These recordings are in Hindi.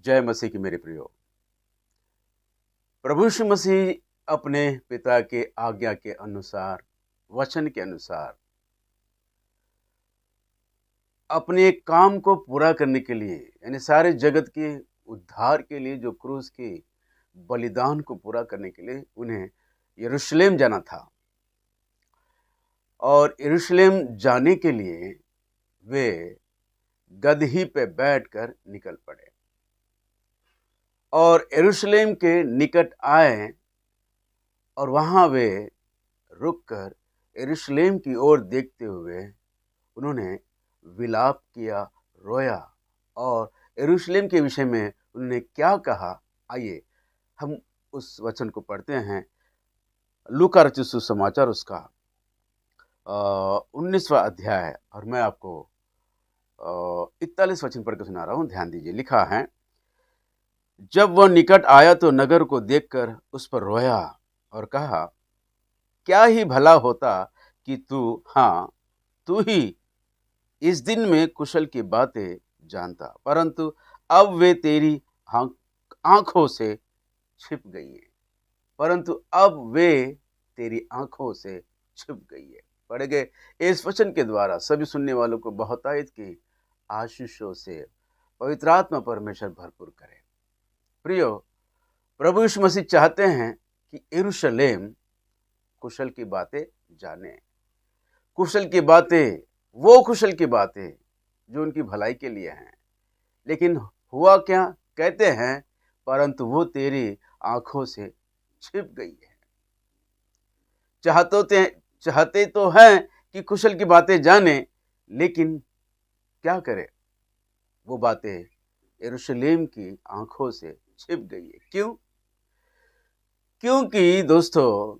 जय मसीह की मेरे प्रियो। प्रभु यीशु मसीह अपने पिता के आज्ञा के अनुसार, वचन के अनुसार अपने काम को पूरा करने के लिए, यानी सारे जगत के उद्धार के लिए जो क्रूस के बलिदान को पूरा करने के लिए उन्हें यरूशलेम जाना था। और यरूशलेम जाने के लिए वे गदही पे बैठकर निकल पड़े और यरूशलेम के निकट आए और वहाँ वे रुककर यरूशलेम की ओर देखते हुए उन्होंने विलाप किया, रोया और यरूशलेम के विषय में उन्होंने क्या कहा, आइए हम उस वचन को पढ़ते हैं। लूका रचित सुसमाचार उसका 19वां अध्याय और मैं आपको 41 वचन पढ़ के सुना रहा हूँ। ध्यान दीजिए, लिखा है, जब वह निकट आया तो नगर को देखकर उस पर रोया और कहा, क्या ही भला होता कि तू ही इस दिन में कुशल की बातें जानता, परंतु अब वे तेरी आंखों से छिप गई है। पढ़ गए इस वचन के द्वारा सभी सुनने वालों को बहुतायत की आशीषों से पवित्र आत्मा परमेश्वर भरपूर करे। प्रियो, प्रभु यीशु मसीह चाहते हैं कि यरूशलेम कुशल की बातें जाने, कुशल की बातें जो उनकी भलाई के लिए हैं। लेकिन हुआ क्या, कहते हैं, परंतु वो तेरी आंखों से छिप गई है। चाहते तो हैं कि कुशल की बातें जाने, लेकिन क्या करें, वो बातें यरूशलेम की आंखों से छिप गई है। क्यों? क्योंकि दोस्तों,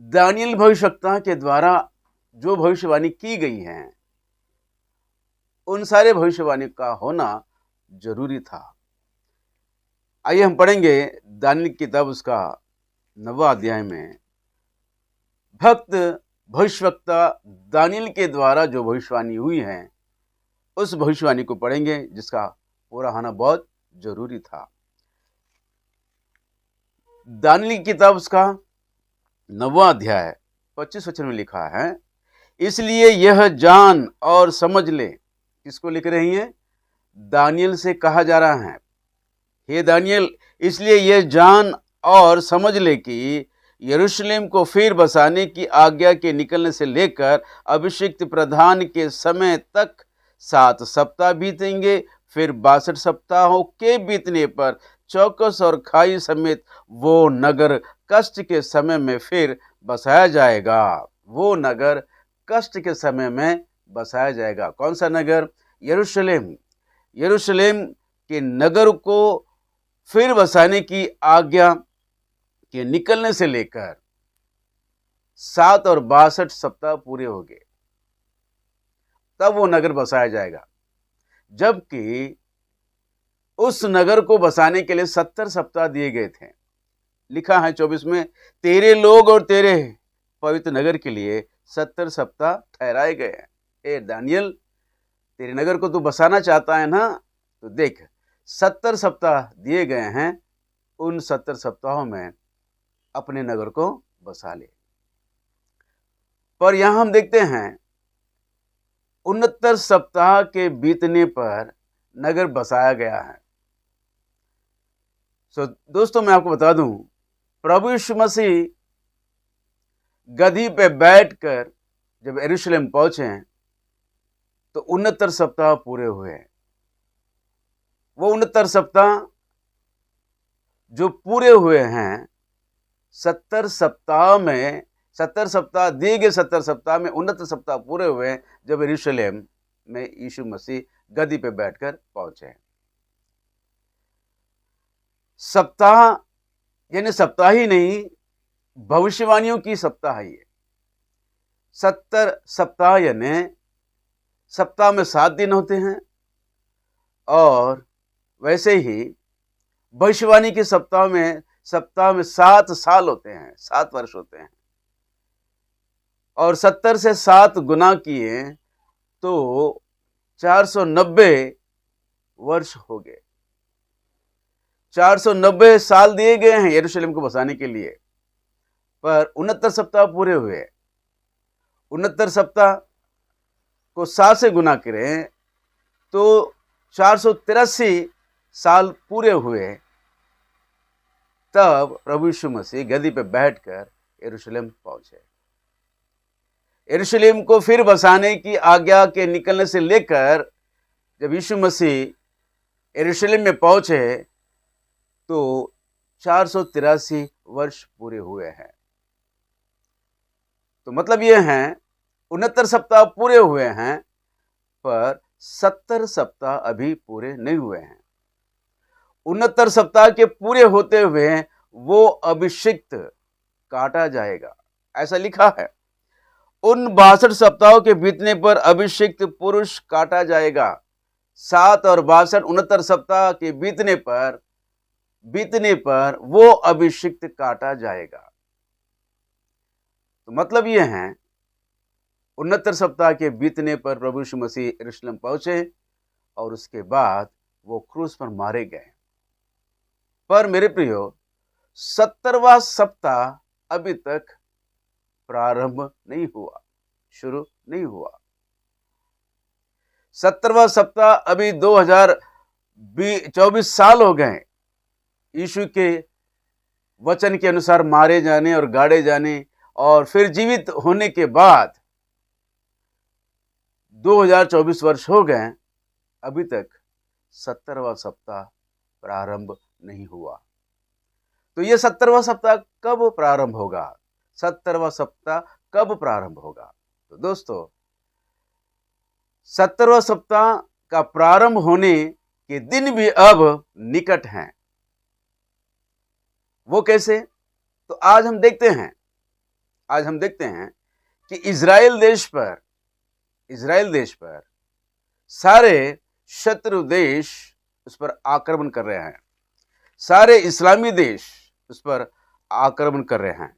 दानियल भविष्यवक्ता के द्वारा जो भविष्यवाणी की गई है, उन सारे भविष्यवाणी का होना जरूरी था। आइए हम पढ़ेंगे दानियल की किताब उसका 9वां अध्याय में भक्त भविष्यवक्ता दानियल के द्वारा जो भविष्यवाणी हुई है, उस भविष्यवाणी को पढ़ेंगे जिसका पूरा होना बहुत जरूरी था। दानियल की किताब उसका 9वां अध्याय 25 वचन में लिखा है, इसलिए यह जान और समझ ले। किसको लिख रही हैं? दानियल से कहा जा रहा है, हे दानियल, इसलिए यह जान और समझ ले कि यरूशलेम को फिर बसाने की आज्ञा के निकलने से लेकर अभिषिक्त प्रधान के समय तक 7 सप्ताह बीतेंगे। फिर 62 सप्ताहों के बीतने पर चौकस और खाई समेत वो नगर कष्ट के समय में फिर बसाया जाएगा। कौन सा नगर? यरूशलेम के नगर को फिर बसाने की आज्ञा के निकलने से लेकर 7 और 62 सप्ताह पूरे हो गए, तब वो नगर बसाया जाएगा। जबकि उस नगर को बसाने के लिए 70 सप्ताह दिए गए थे। लिखा है 24 में, तेरे लोग और तेरे पवित्र नगर के लिए 70 सप्ताह ठहराए गए हैं। ए दानियल, तेरे नगर को तू बसाना चाहता है ना, तो देख 70 सप्ताह दिए गए हैं। उन 70 सप्ताहों में अपने नगर को बसा ले। पर यहां हम देखते हैं 69 सप्ताह के बीतने पर नगर बसाया गया है। दोस्तों, मैं आपको बता दूं, प्रभु यीशु मसीह गदही पे बैठकर जब यरूशलेम पहुंचे तो 69 सप्ताह पूरे हुए। वो 69 सप्ताह जो पूरे हुए हैं, 70 सप्ताह दिए गए 70 सप्ताह में 69 सप्ताह पूरे हुए जब यरूशलेम में यीशु मसीह गदही पे बैठकर पहुंचे। सप्ताह यानी सप्ताह ही नहीं, भविष्यवाणियों की सप्ताह है ये। 70 सप्ताह यानी सप्ताह में 7 दिन होते हैं, और वैसे ही भविष्यवाणी के सप्ताह में 7 साल होते हैं, 7 वर्ष होते हैं। और 70 से 7 गुना किए तो 490 वर्ष हो गए। 490 साल दिए गए हैं यरूशलेम को बसाने के लिए, पर 69 सप्ताह पूरे हुए। 69 सप्ताह को 7 से गुना करें तो 483 साल पूरे हुए, तब प्रभु यीशु मसीह गद्दी पे बैठकर यरूशलेम पहुंचे। यरूशलेम को फिर बसाने की आज्ञा के निकलने से लेकर जब यीशु मसीह यरूशलेम में पहुंचे तो 483 वर्ष पूरे हुए हैं। तो मतलब ये हैं 69 सप्ताह पूरे हुए हैं, पर 70 सप्ताह अभी पूरे नहीं हुए हैं। 69 सप्ताह के पूरे होते हुए वो अभिषिक्त काटा जाएगा, ऐसा लिखा है। उन 62 सप्ताहों के बीतने पर अभिषिक्त पुरुष काटा जाएगा। 7 और 62 69 सप्ताह के बीतने पर वो अभिषिक्त काटा जाएगा। तो मतलब ये है 69 सप्ताह के बीतने पर प्रभु यीशु मसीह यरूशलेम पहुंचे और उसके बाद वो क्रूस पर मारे गए। पर मेरे प्रियो, 70वां सप्ताह अभी तक प्रारंभ नहीं हुआ, शुरू नहीं हुआ। 70वां सप्ताह अभी 2024 साल हो गए यीशु के वचन के अनुसार मारे जाने और गाड़े जाने और फिर जीवित होने के बाद 2024 वर्ष हो गए, अभी तक 70वां सप्ताह प्रारंभ नहीं हुआ। तो ये 70वां सप्ताह कब प्रारंभ होगा? 70वां सप्ताह कब प्रारंभ होगा? तो दोस्तों, 70वां सप्ताह का प्रारंभ होने के दिन भी अब निकट हैं। वो कैसे? तो आज हम देखते हैं कि इजराइल देश पर सारे शत्रु देश उस पर आक्रमण कर रहे हैं। सारे इस्लामी देश उस पर आक्रमण कर रहे हैं।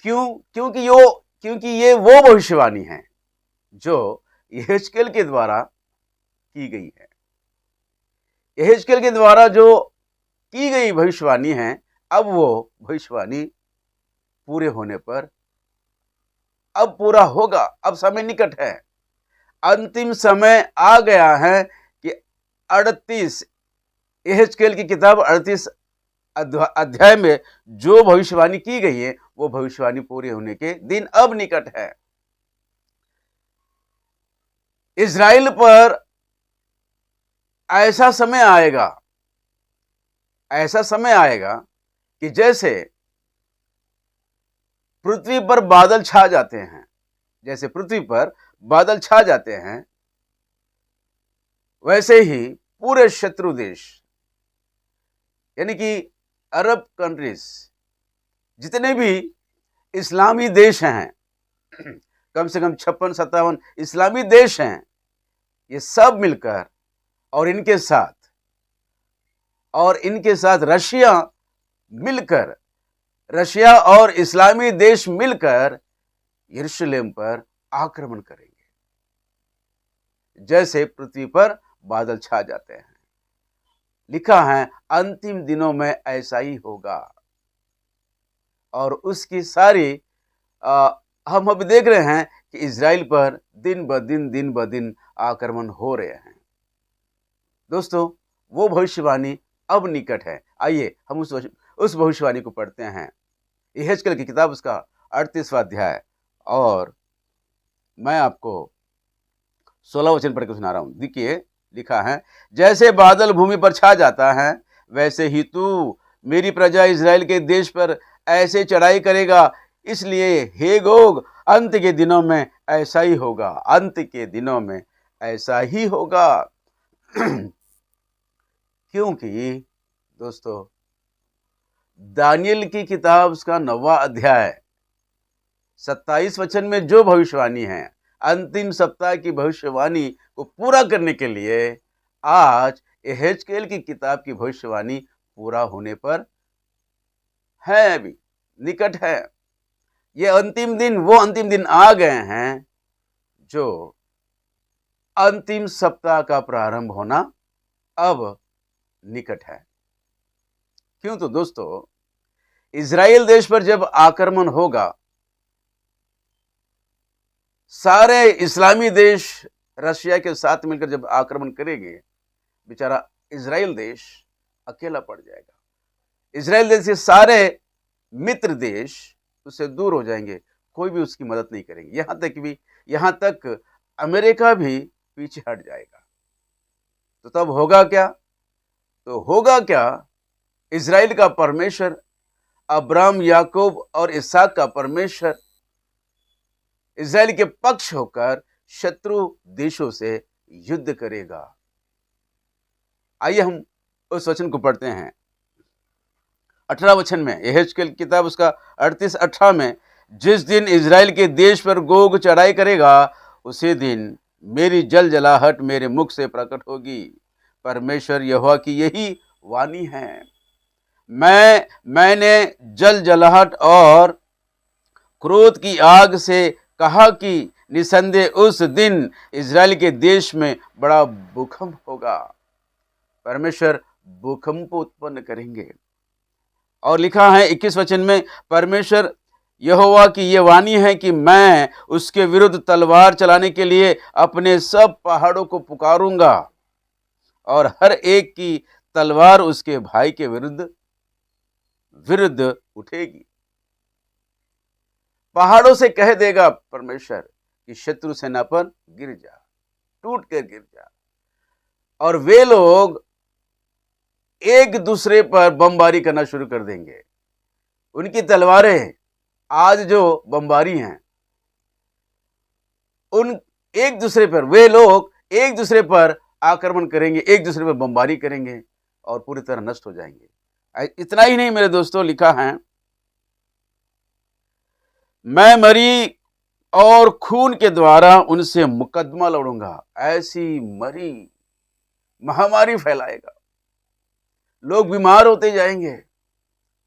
क्योंकि ये वो भविष्यवाणी है जो यहेजकेल के द्वारा की गई है। यहेजकेल के द्वारा जो की गई भविष्यवाणी है, अब वो भविष्यवाणी पूरे होने पर अब पूरा होगा। अब समय निकट है, अंतिम समय आ गया है कि 38 यहेजकेल की किताब 38 अध्याय में जो भविष्यवाणी की गई है वो भविष्यवाणी पूरी होने के दिन अब निकट है। इजराइल पर ऐसा समय आएगा कि जैसे पृथ्वी पर बादल छा जाते हैं, वैसे ही पूरे शत्रु देश यानी कि अरब कंट्रीज, जितने भी इस्लामी देश हैं, कम से कम 56-57 इस्लामी देश हैं, ये सब मिलकर और इनके साथ रशिया और इस्लामी देश मिलकर यरूशलेम पर आक्रमण करेंगे, जैसे पृथ्वी पर बादल छा जाते हैं। लिखा है अंतिम दिनों में ऐसा ही होगा। और उसकी सारी हम अब देख रहे हैं कि इजराइल पर दिन ब दिन आक्रमण हो रहे हैं। दोस्तों, वो भविष्यवाणी अब निकट है। आइए हम उस भविष्यवाणी को पढ़ते हैं। यहेजकेल की किताब उसका 38वां अध्याय, और मैं आपको 16 वचन पढ़ के सुना रहा हूं। देखिए, लिखा है, जैसे बादल भूमि पर छा जाता है, वैसे ही तू मेरी प्रजा इजराइल के देश पर ऐसे चढ़ाई करेगा। इसलिए हे गोग, अंत के दिनों में ऐसा ही होगा। अंत के दिनों में ऐसा ही होगा। क्योंकि दोस्तों, दानियल की किताब उसका 9वां अध्याय 27 वचन में जो भविष्यवाणी है, अंतिम सप्ताह की भविष्यवाणी को पूरा करने के लिए आज यहेजकेल की किताब की भविष्यवाणी पूरा होने पर है, अभी निकट है। ये अंतिम दिन वो अंतिम दिन आ गए हैं जो अंतिम सप्ताह का प्रारंभ होना अब निकट है। क्यों? तो दोस्तों, इजराइल देश पर जब आक्रमण होगा, सारे इस्लामी देश रशिया के साथ मिलकर जब आक्रमण करेंगे, बेचारा इजराइल देश अकेला पड़ जाएगा। इजराइल देश के सारे मित्र देश उससे दूर हो जाएंगे, कोई भी उसकी मदद नहीं करेंगे। यहां तक अमेरिका भी पीछे हट जाएगा। तो तब होगा क्या? तो होगा क्या? इजराइल का परमेश्वर, अब्राहम, याकूब और इसहाक का परमेश्वर इजराइल के पक्ष होकर शत्रु देशों से युद्ध करेगा। आइए हम उस वचन को पढ़ते हैं। 18 वचन में, यहेजकेल किताब उसका 38-18 में, जिस दिन इजराइल के देश पर गोग चढ़ाई करेगा, उसी दिन मेरी जल जलाहट मेरे मुख से प्रकट होगी। परमेश्वर यहोवा की यही वाणी है। मैंने जल जलाहट और क्रोध की आग से कहा कि निसंदेह उस दिन इजराइल के देश में बड़ा भूकंप होगा। परमेश्वर भूकंप उत्पन्न करेंगे। और लिखा है 21 वचन में, परमेश्वर यहोवा की ये वाणी है कि मैं उसके विरुद्ध तलवार चलाने के लिए अपने सब पहाड़ों को पुकारूंगा और हर एक की तलवार उसके भाई के विरुद्ध उठेगी। पहाड़ों से कह देगा परमेश्वर कि शत्रु सेना पर गिर जा, टूट कर गिर जा। और वे लोग एक दूसरे पर बमबारी करना शुरू कर देंगे। उनकी तलवारें आज जो बमबारी हैं, वे लोग एक दूसरे पर आक्रमण करेंगे, एक दूसरे पर बमबारी करेंगे और पूरी तरह नष्ट हो जाएंगे। इतना ही नहीं मेरे दोस्तों, लिखा है, मैं मरी और खून के द्वारा उनसे मुकदमा लड़ूंगा। ऐसी मरी महामारी फैलाएगा, लोग बीमार होते जाएंगे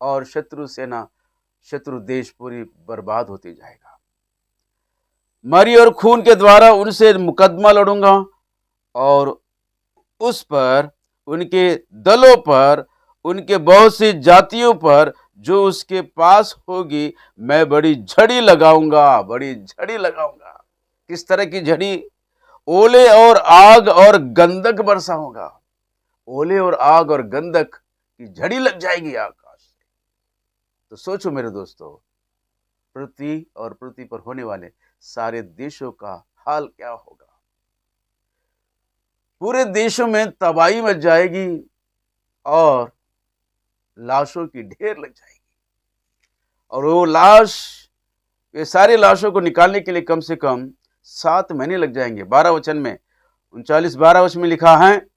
और शत्रु देश पूरी बर्बाद होते जाएगा। मरी और खून के द्वारा उनसे मुकदमा लड़ूंगा और उस पर, उनके दलों पर, उनके बहुत सी जातियों पर जो उसके पास होगी, मैं बड़ी झड़ी लगाऊंगा। किस तरह की झड़ी? ओले और आग और गंधक बरसाऊंगा। ओले और आग और गंधक की झड़ी लग जाएगी आकाश से। तो सोचो मेरे दोस्तों, पृथ्वी पर होने वाले सारे देशों का हाल क्या होगा? पूरे देशों में तबाही मच जाएगी और लाशों की ढेर लग जाएगी। और ये सारी लाशों को निकालने के लिए कम से कम 7 महीने लग जाएंगे। 12 वचन में, 39-12 वचन में लिखा है,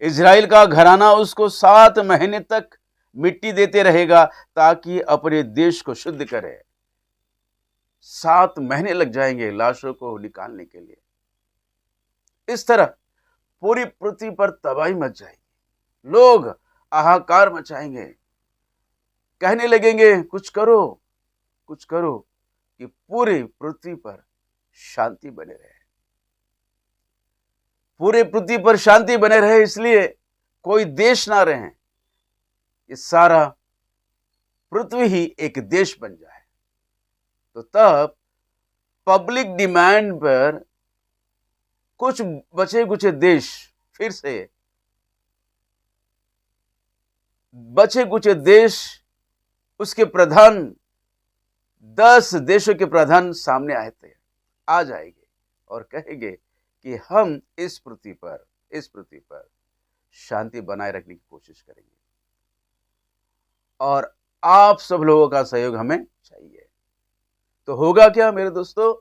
इजराइल का घराना उसको 7 महीने तक मिट्टी देते रहेगा ताकि अपने देश को शुद्ध करे। 7 महीने लग जाएंगे लाशों को निकालने के लिए। इस तरह पूरी पृथ्वी पर तबाही मच जाएगी, लोग हाहाकार मचाएंगे, कहने लगेंगे कुछ करो कि पूरी पृथ्वी पर शांति बने रहे। पूरे पृथ्वी पर शांति बने रहे, इसलिए कोई देश ना रहे, ये सारा पृथ्वी ही एक देश बन जाए। तो तब पब्लिक डिमांड पर कुछ बचे कुचे देश, फिर से बचे कुचे देश, उसके प्रधान 10 देशों के प्रधान सामने आ जाएंगे और कहेंगे कि हम इस पृथ्वी पर शांति बनाए रखने की कोशिश करेंगे और आप सब लोगों का सहयोग हमें चाहिए। तो होगा क्या मेरे दोस्तों?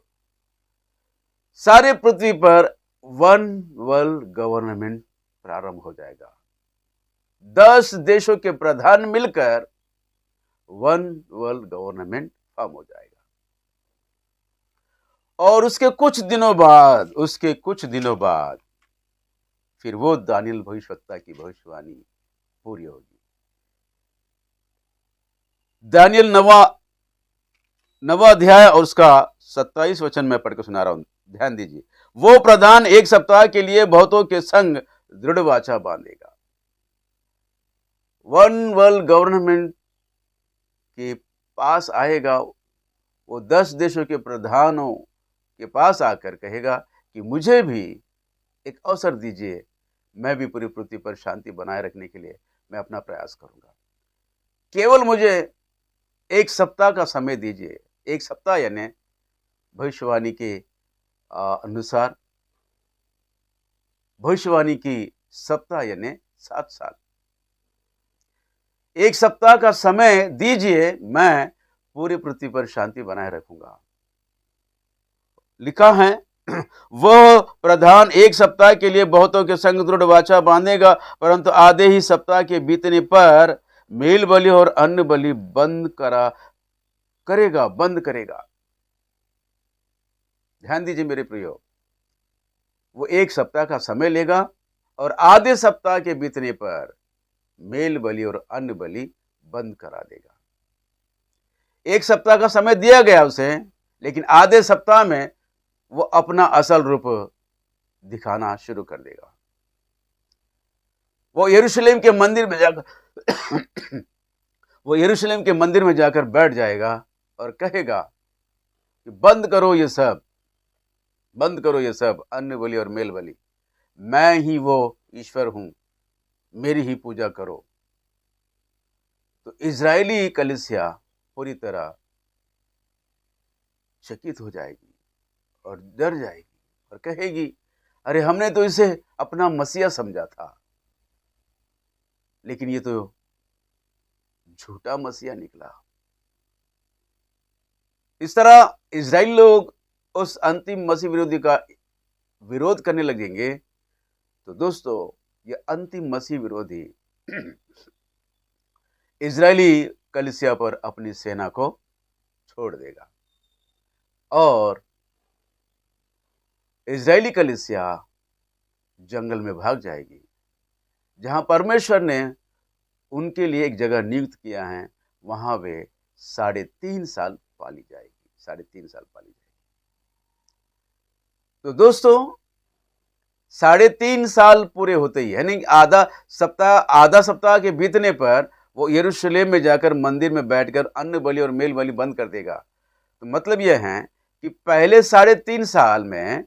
सारे पृथ्वी पर वन वर्ल्ड गवर्नमेंट प्रारंभ हो जाएगा। 10 देशों के प्रधान मिलकर वन वर्ल्ड गवर्नमेंट फॉर्म हो जाएगा। और उसके कुछ दिनों बाद फिर वो दानियल भविष्यवक्ता की भविष्यवाणी पूरी होगी। दानियल 9वां 9वां अध्याय और उसका 27 वचन मैं पढ़कर सुना रहा हूं, ध्यान दीजिए। वो प्रधान एक सप्ताह के लिए बहुतों के संग दृढ़ वाचा बांधेगा। वन वर्ल्ड गवर्नमेंट के पास आएगा, वो 10 देशों के प्रधानों के पास आकर कहेगा कि मुझे भी एक अवसर दीजिए, मैं भी पूरी पृथ्वी पर शांति बनाए रखने के लिए मैं अपना प्रयास करूंगा। केवल मुझे एक सप्ताह का समय दीजिए। एक सप्ताह यानी भविष्यवाणी के अनुसार भविष्यवाणी की सप्ताह यानी 7 साल। एक सप्ताह का समय दीजिए, मैं पूरी पृथ्वी पर शांति बनाए रखूंगा। लिखा है वह प्रधान एक सप्ताह के लिए बहुतों के संग दृढ़ वाचा बांधेगा, परंतु आधे ही सप्ताह के बीतने पर मेल बलि और अन्न बलि बंद करेगा। ध्यान दीजिए मेरे प्रियो, वो एक सप्ताह का समय लेगा और आधे सप्ताह के बीतने पर मेल बलि और अन्न बलि बंद करा देगा। एक सप्ताह का समय दिया गया उसे, लेकिन आधे सप्ताह में वो अपना असल रूप दिखाना शुरू कर देगा। वो यरूशलेम के मंदिर में जाकर बैठ जाएगा और कहेगा कि बंद करो ये सब, अन्न बलि और मेल बलि। मैं ही वो ईश्वर हूं, मेरी ही पूजा करो। तो इजरायली कलीसिया पूरी तरह चकित हो जाएगी और डर जाएगी और कहेगी, अरे हमने तो इसे अपना मसीहा समझा था, लेकिन ये तो झूठा मसीहा निकला। इस तरह इजराइल लोग उस अंतिम मसीह विरोधी का विरोध करने लगेंगे। तो दोस्तों, ये अंतिम मसीह विरोधी इजरायली कलीसिया पर अपनी सेना को छोड़ देगा और इजरायली कलीसिया जंगल में भाग जाएगी, जहां परमेश्वर ने उनके लिए एक जगह नियुक्त किया है। वहां वे 3.5 साल पाली जाएगी। तो दोस्तों, 3.5 साल पूरे होते ही, यानी आधा सप्ताह के बीतने पर वो यरूशलेम में जाकर मंदिर में बैठकर अन्न बलि और मेल बलि बंद कर देगा। तो मतलब यह है कि पहले 3.5 साल में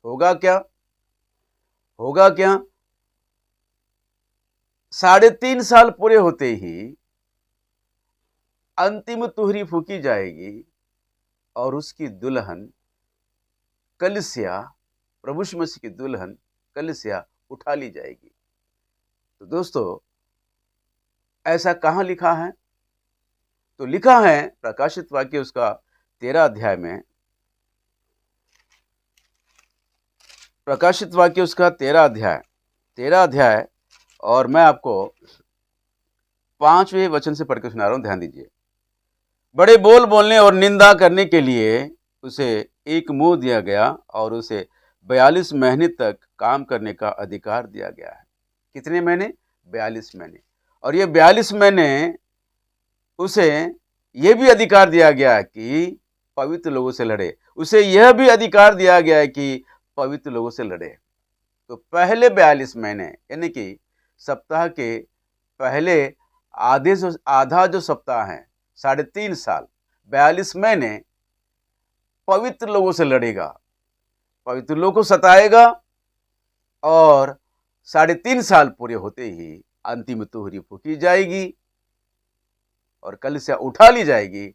होगा क्या? 3.5 साल पूरे होते ही अंतिम तुहरी फूकी जाएगी और उसकी दुल्हन कलीसिया, प्रभु यीशु मसीह की दुल्हन कलीसिया उठा ली जाएगी। तो दोस्तों, ऐसा कहां लिखा है? तो लिखा है प्रकाशित वाक्य उसका 13 अध्याय में। प्रकाशित वाक्य उसका 13 अध्याय और मैं आपको 5वें वचन से पढ़कर सुना रहा हूं, ध्यान दीजिए। बड़े बोल बोलने और निंदा करने के लिए उसे एक मुंह दिया गया और उसे 42 महीने तक काम करने का अधिकार दिया गया है। कितने महीने? 42 महीने। और ये 42 महीने उसे यह भी अधिकार दिया गया है कि पवित्र लोगों से लड़े। उसे यह भी अधिकार दिया गया है कि पवित्र लोगों से लड़े। तो पहले 42 महीने यानी कि सप्ताह के पहले आधा जो सप्ताह है, 3.5 साल, 42 महीने पवित्र लोगों से लड़ेगा, पवित्र लोगों को सताएगा और 3.5 साल पूरे होते ही अंतिम तुहरी फूकी जाएगी और कलीसिया उठा ली जाएगी।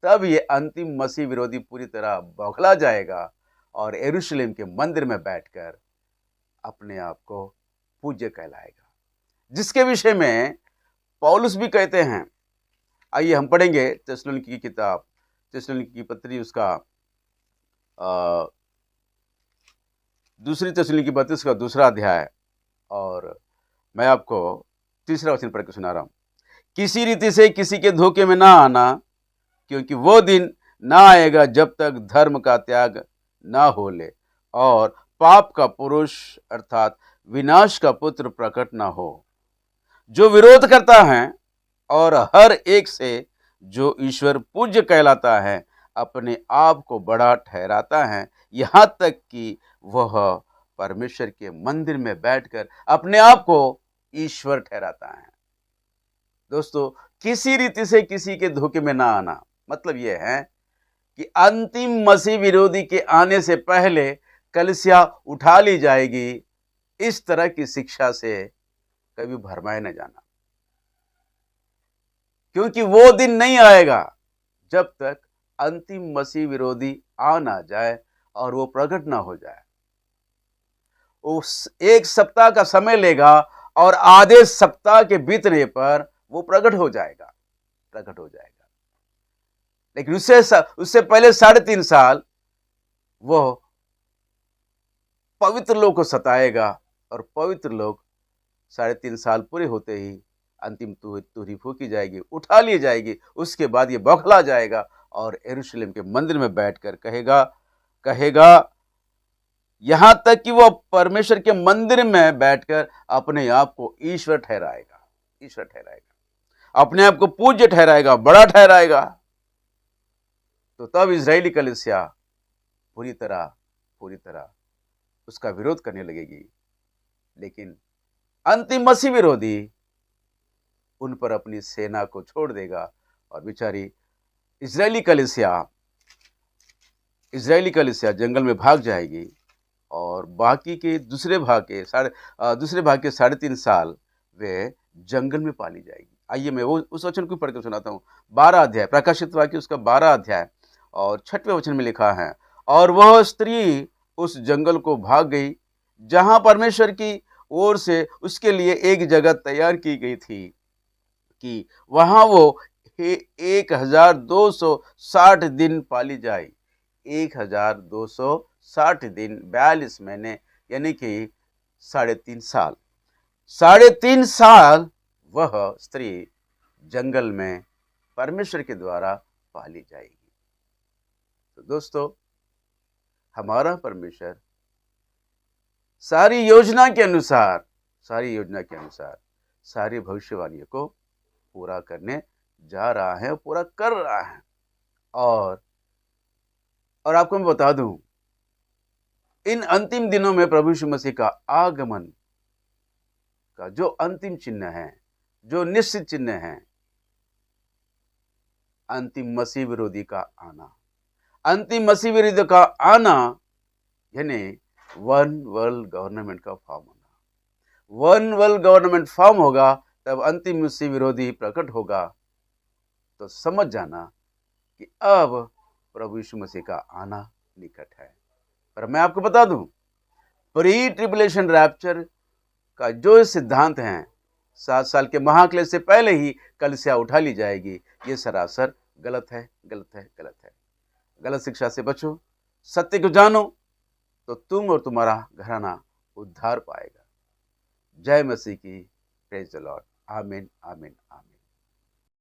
तब ये अंतिम मसीह विरोधी पूरी तरह बौखला जाएगा और यरूशलेम के मंदिर में बैठकर अपने आप को पूज्य कहलाएगा, जिसके विषय में पौलुस भी कहते हैं। आइए हम पढ़ेंगे थिस्सलुनीकी की किताब, थिस्सलुनीकी की पत्री, उसका दूसरी थिस्सलुनीकी की पत्री का 2 अध्याय और मैं आपको 3 वचन पढ़ के सुना रहा हूं। किसी रीति से किसी के धोखे में ना आना, क्योंकि वो दिन ना आएगा जब तक धर्म का त्याग ना हो ले और पाप का पुरुष अर्थात विनाश का पुत्र प्रकट ना हो, जो विरोध करता है और हर एक से जो ईश्वर पूज्य कहलाता है अपने आप को बड़ा ठहराता है, यहाँ तक कि वह परमेश्वर के मंदिर में बैठकर अपने आप को ईश्वर ठहराता है। दोस्तों, किसी रीति से किसी के धोखे में ना आना, मतलब यह है कि अंतिम मसीह विरोधी के आने से पहले कलीसिया उठा ली जाएगी, इस तरह की शिक्षा से कभी भरमाए न जाना, क्योंकि वो दिन नहीं आएगा जब तक अंतिम मसीह विरोधी आ ना जाए और वो प्रकट ना हो जाए। उस एक सप्ताह का समय लेगा और आधे सप्ताह के बीतने पर वो प्रकट हो जाएगा। लेकिन उससे पहले 3.5 साल वो पवित्र लोग को सताएगा और पवित्र लोग 3.5 साल पूरे होते ही अंतिम तुरही फूकी जाएगी, उठा ली जाएगी। उसके बाद ये बौखला जाएगा और यरूशलेम के मंदिर में बैठकर कहेगा यहां तक कि वो परमेश्वर के मंदिर में बैठकर अपने आप को ईश्वर ठहराएगा, अपने आप को पूज्य ठहराएगा, बड़ा ठहराएगा। तो तब इजरायली कलीसिया पूरी तरह उसका विरोध करने लगेगी। लेकिन अंतिम मसीह विरोधी उन पर अपनी सेना को छोड़ देगा और बेचारी इजरायली कलीसिया जंगल में भाग जाएगी और बाकी के दूसरे भाग के 3.5 साल वे जंगल में पाली जाएगी। आइए मैं वो उस वचन को पढ़कर सुनाता हूँ। 12 अध्याय, प्रकाशित वाक्य उसका 12 अध्याय और 6वें वचन में लिखा है, और वह स्त्री उस जंगल को भाग गई जहां परमेश्वर की ओर से उसके लिए एक जगह तैयार की गई थी कि वहां वो 1260 दिन पाली जाए। 1260 दिन, 42 महीने, यानी कि 3.5 साल वह स्त्री जंगल में परमेश्वर के द्वारा पाली जाएगी। तो दोस्तों, हमारा परमेश्वर सारी योजना के अनुसार सारी भविष्यवाणियों को पूरा करने जा रहा है, पूरा कर रहा है। और आपको मैं बता दूं, इन अंतिम दिनों में प्रभु यीशु मसीह का आगमन का जो अंतिम चिन्ह है, जो निश्चित चिन्ह है, अंतिम मसीह विरोधी का आना यानी वन वर्ल्ड गवर्नमेंट का फॉर्म होना। वन वर्ल्ड गवर्नमेंट फॉर्म होगा तब अंतिम मसीह विरोधी प्रकट होगा। तो समझ जाना कि अब प्रभु यीशु मसीह का आना निकट है। पर मैं आपको बता दूं, प्री ट्रिबुलेशन रैप्चर का जो सिद्धांत है, 7 साल के महाक्लेश से पहले ही कलीसिया उठा ली जाएगी, ये सरासर गलत है। गलत शिक्षा से बचो, सत्य को जानो, तो तुम और तुम्हारा घराना उद्धार पाएगा। जय मसीह की, प्रेज द लॉर्ड। आमीन।